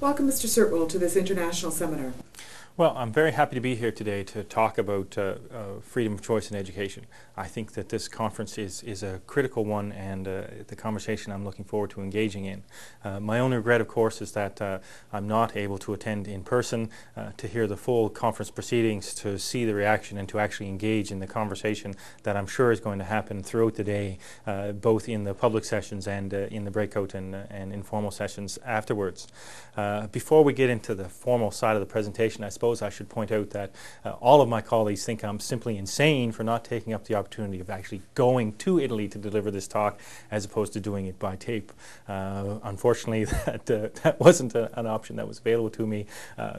Welcome, Mr. Sirtwell, to this international seminar. Well, I'm very happy to be here today to talk about freedom of choice in education. I think that this conference is a critical one and the conversation I'm looking forward to engaging in. My only regret, of course, is that I'm not able to attend in person to hear the full conference proceedings, to see the reaction and to actually engage in the conversation that I'm sure is going to happen throughout the day, both in the public sessions and in the breakout and informal sessions afterwards. Before we get into the formal side of the presentation, I suppose I should point out that all of my colleagues think I'm simply insane for not taking up the opportunity of actually going to Italy to deliver this talk as opposed to doing it by tape. Unfortunately, that wasn't an option that was available to me,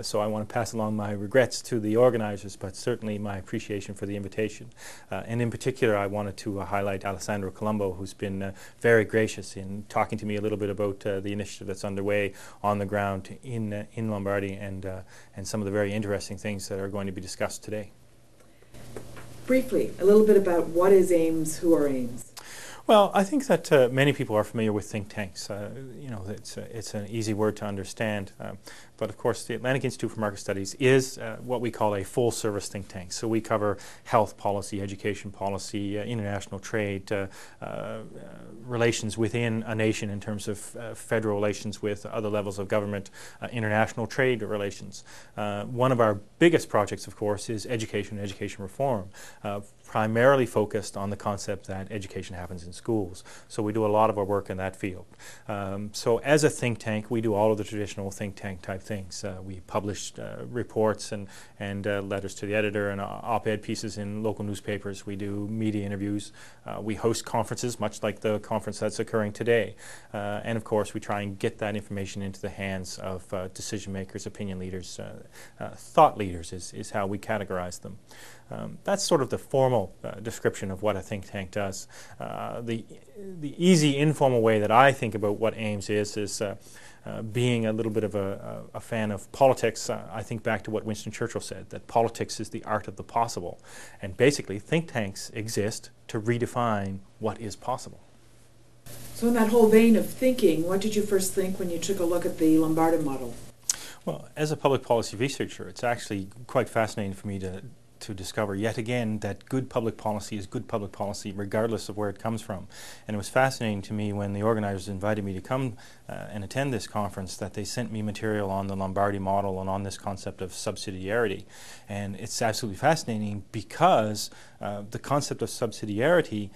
so I want to pass along my regrets to the organizers, but certainly my appreciation for the invitation. And in particular, I wanted to highlight Alessandro Colombo, who's been very gracious in talking to me a little bit about the initiative that's underway on the ground in Lombardy and some of the very interesting things that are going to be discussed today. Briefly, a little bit about what is AIMS, who are AIMS? Well, I think that many people are familiar with think tanks. It's an easy word to understand. But of course, the Atlantic Institute for Market Studies is what we call a full-service think tank. So we cover health policy, education policy, international trade, relations within a nation in terms of federal relations with other levels of government, international trade relations. One of our biggest projects, of course, is education and education reform, primarily focused on the concept that education happens in schools. So we do a lot of our work in that field. So as a think tank, we do all of the traditional think tank type things. We publish reports and letters to the editor and op-ed pieces in local newspapers. We do media interviews. We host conferences, much like the conference that's occurring today. And of course, we try and get that information into the hands of decision makers, opinion leaders, thought leaders is how we categorize them. That's sort of the formal description of what a think tank does. The easy, informal way that I think about what AIMS is being a little bit of a fan of politics. I think back to what Winston Churchill said, that politics is the art of the possible. And basically, think tanks exist to redefine what is possible. So in that whole vein of thinking, what did you first think when you took a look at the Lombardi model? Well, as a public policy researcher, it's actually quite fascinating for me to discover yet again that good public policy is good public policy regardless of where it comes from. And it was fascinating to me when the organizers invited me to come and attend this conference that they sent me material on the Lombardi model and on this concept of subsidiarity. And it's absolutely fascinating because the concept of subsidiarity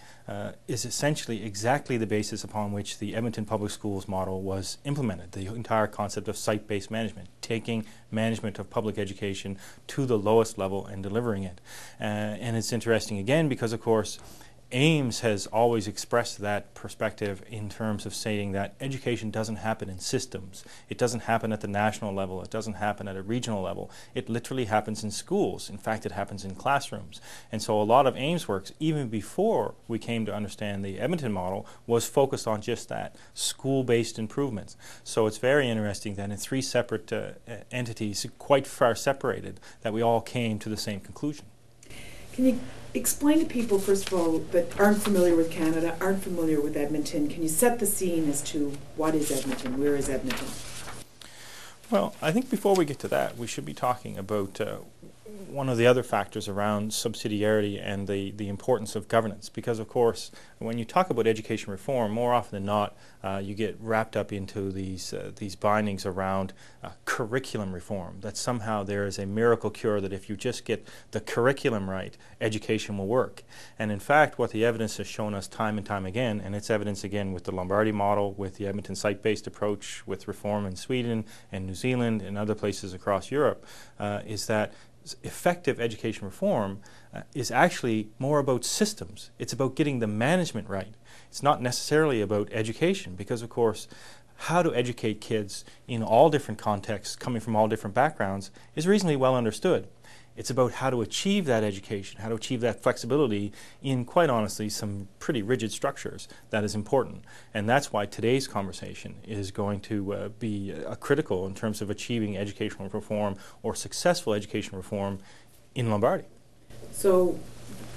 is essentially exactly the basis upon which the Edmonton Public Schools model was implemented. The entire concept of site-based management, taking management of public education to the lowest level and delivering it. And it's interesting again because, of course, AIMS has always expressed that perspective in terms of saying that education doesn't happen in systems. It doesn't happen at the national level. It doesn't happen at a regional level. It literally happens in schools. In fact, it happens in classrooms. And so a lot of AIMS works, even before we came to understand the Edmonton model, was focused on just that, school-based improvements. So it's very interesting that in three separate entities, quite far separated, that we all came to the same conclusion. Can you explain to people, first of all, that aren't familiar with Canada, aren't familiar with Edmonton, can you set the scene as to what is Edmonton, where is Edmonton? Well, I think before we get to that, we should be talking about one of the other factors around subsidiarity and the importance of governance. Because, of course, when you talk about education reform, more often than not, you get wrapped up into these bindings around curriculum reform, that somehow there is a miracle cure that if you just get the curriculum right, education will work. And in fact, what the evidence has shown us time and time again, and it's evidence again with the Lombardi model, with the Edmonton site-based approach, with reform in Sweden and New Zealand and other places across Europe, is that effective education reform is actually more about systems. It's about getting the management right. It's not necessarily about education because, of course, how to educate kids in all different contexts, coming from all different backgrounds, is reasonably well understood. It's about how to achieve that education, how to achieve that flexibility in, quite honestly, some pretty rigid structures that is important. And that's why today's conversation is going to be critical in terms of achieving educational reform or successful education reform in Lombardy. So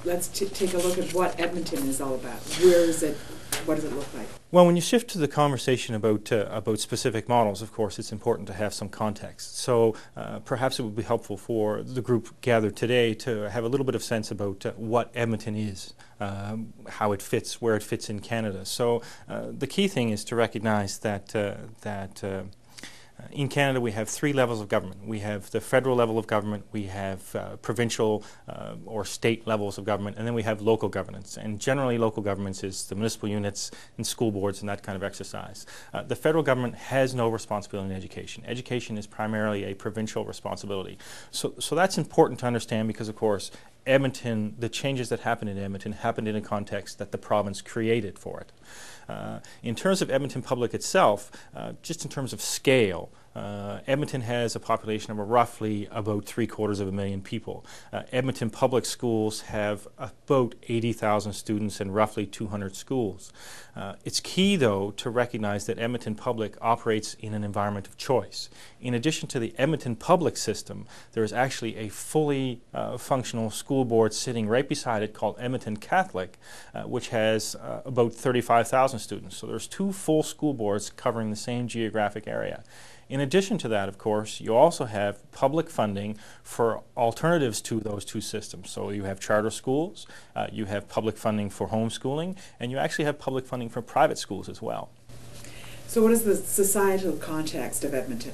let's take a look at what Edmonton is all about. Where is it? What does it look like? Well, when you shift to the conversation about specific models, of course, it's important to have some context. So perhaps it would be helpful for the group gathered today to have a little bit of sense about what Edmonton is, how it fits, where it fits in Canada. So the key thing is to recognize that in Canada, we have three levels of government. We have the federal level of government, we have provincial or state levels of government, and then we have local governance. And generally, local governments is the municipal units and school boards and that kind of exercise. The federal government has no responsibility in education. Education is primarily a provincial responsibility. So that's important to understand because, of course, Edmonton, the changes that happened in Edmonton happened in a context that the province created for it. In terms of Edmonton Public itself, just in terms of scale, Edmonton has a population of roughly about 750,000 people. Edmonton Public Schools have about 80,000 students and roughly 200 schools. It's key, though, to recognize that Edmonton Public operates in an environment of choice. In addition to the Edmonton Public system, there is actually a fully functional school board sitting right beside it called Edmonton Catholic, which has about 35,000 students. So there's two full school boards covering the same geographic area. In addition to that, of course, you also have public funding for alternatives to those two systems. So you have charter schools, you have public funding for homeschooling, and you actually have public funding for private schools as well. So what is the societal context of Edmonton?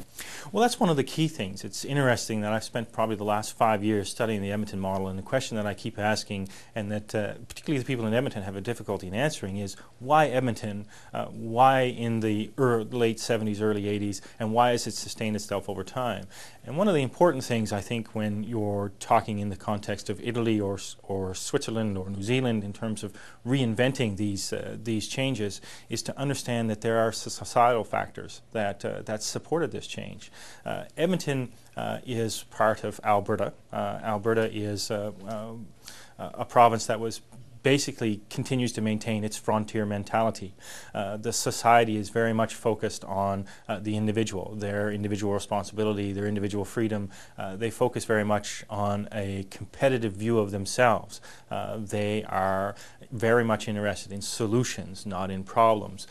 Well, that's one of the key things. It's interesting that I've spent probably the last 5 years studying the Edmonton model, and the question that I keep asking, and that particularly the people in Edmonton have a difficulty in answering, is why Edmonton, why in the late 70s, early 80s, and why has it sustained itself over time? And one of the important things, I think, when you're talking in the context of Italy or Switzerland or New Zealand in terms of reinventing these changes, is to understand that there are societal factors that supported this change. Edmonton is part of Alberta. Alberta is a province that was basically continues to maintain its frontier mentality. The society is very much focused on the individual, their individual responsibility, their individual freedom. They focus very much on a competitive view of themselves. They are very much interested in solutions, not in problems.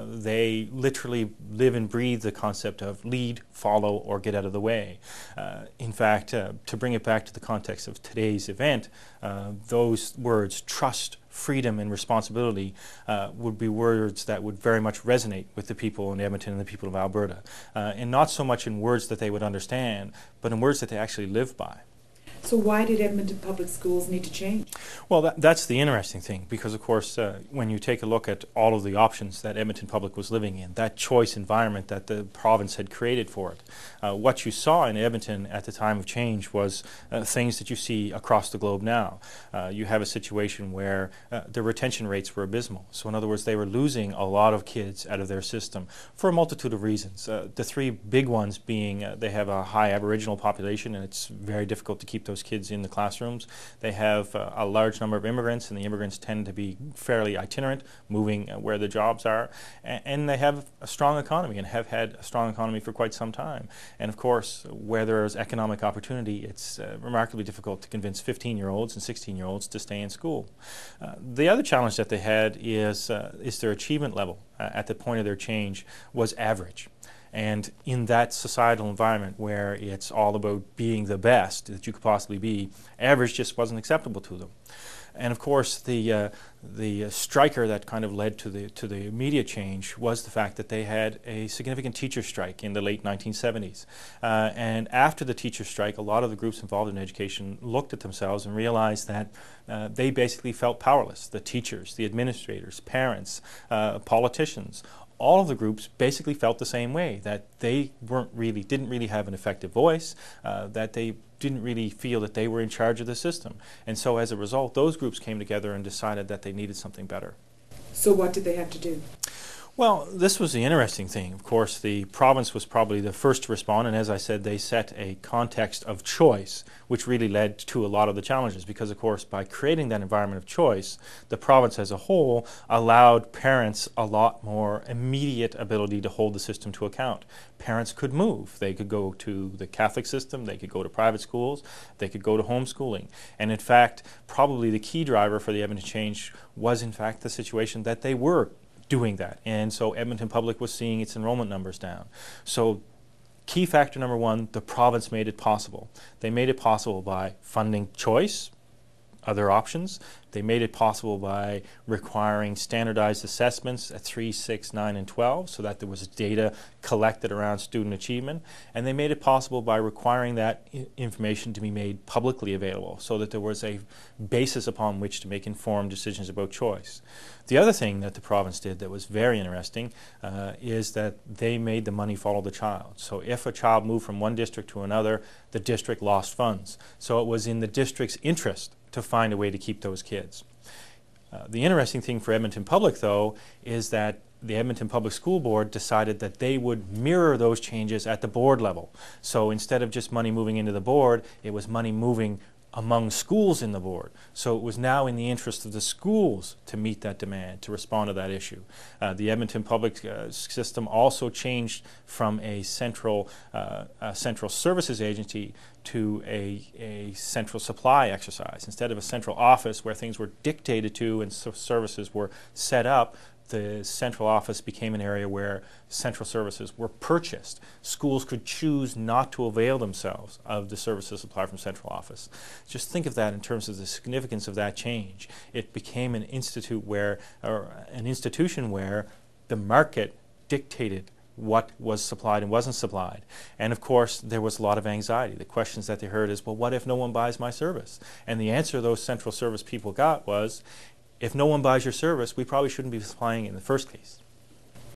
They literally live and breathe the concept of lead, follow, or get out of the way. In fact, to bring it back to the context of today's event, those words, trust, freedom, and responsibility, would be words that would very much resonate with the people in Edmonton and the people of Alberta. And not so much in words that they would understand, but in words that they actually live by. So why did Edmonton Public Schools need to change? Well, that's the interesting thing, because of course when you take a look at all of the options that Edmonton Public was living in, that choice environment that the province had created for it, what you saw in Edmonton at the time of change was things that you see across the globe now. You have a situation where the retention rates were abysmal. So in other words, they were losing a lot of kids out of their system for a multitude of reasons. The three big ones being they have a high Aboriginal population, and it's very difficult to keep those kids in the classrooms. They have a large number of immigrants, and the immigrants tend to be fairly itinerant, moving where the jobs are. And they have a strong economy and have had a strong economy for quite some time. And of course, where there is economic opportunity, it's remarkably difficult to convince 15-year-olds and 16-year-olds to stay in school. The other challenge that they had is their achievement level at the point of their change was average. And in that societal environment where it's all about being the best that you could possibly be, average just wasn't acceptable to them. And of course, the striker that kind of led to the immediate change was the fact that they had a significant teacher strike in the late 1970s. And after the teacher strike, a lot of the groups involved in education looked at themselves and realized that they basically felt powerless. The teachers, the administrators, parents, politicians, all of the groups basically felt the same way, that they didn't really have an effective voice, that they didn't really feel that they were in charge of the system. And so as a result, those groups came together and decided that they needed something better. So what did they have to do? Well, this was the interesting thing. Of course, the province was probably the first to respond, and as I said, they set a context of choice, which really led to a lot of the challenges, because, of course, by creating that environment of choice, the province as a whole allowed parents a lot more immediate ability to hold the system to account. Parents could move. They could go to the Catholic system, they could go to private schools, they could go to homeschooling. And in fact, probably the key driver for the Edmonton change was, in fact, the situation that they were doing that. And so Edmonton Public was seeing its enrollment numbers down. So key factor number one, the province made it possible. They made it possible by funding choice, other options. They made it possible by requiring standardized assessments at 3, 6, 9, and 12 so that there was data collected around student achievement. And they made it possible by requiring that information to be made publicly available so that there was a basis upon which to make informed decisions about choice. The other thing that the province did that was very interesting is that they made the money follow the child. So if a child moved from one district to another, the district lost funds. So it was in the district's interest to find a way to keep those kids. The interesting thing for Edmonton Public, though, is that the Edmonton Public School Board decided that they would mirror those changes at the board level. So instead of just money moving into the board, it was money moving among schools in the board. So it was now in the interest of the schools to meet that demand, to respond to that issue. The Edmonton Public system also changed from a central services agency to a central supply exercise. Instead of a central office where things were dictated to and services were set up, the central office became an area where central services were purchased. Schools could choose not to avail themselves of the services supplied from central office. Just think of that in terms of the significance of that change. It became an institution where the market dictated what was supplied and wasn't supplied. And of course, there was a lot of anxiety. The questions that they heard is, well, what if no one buys my service? And the answer those central service people got was, if no one buys your service, we probably shouldn't be supplying it in the first case.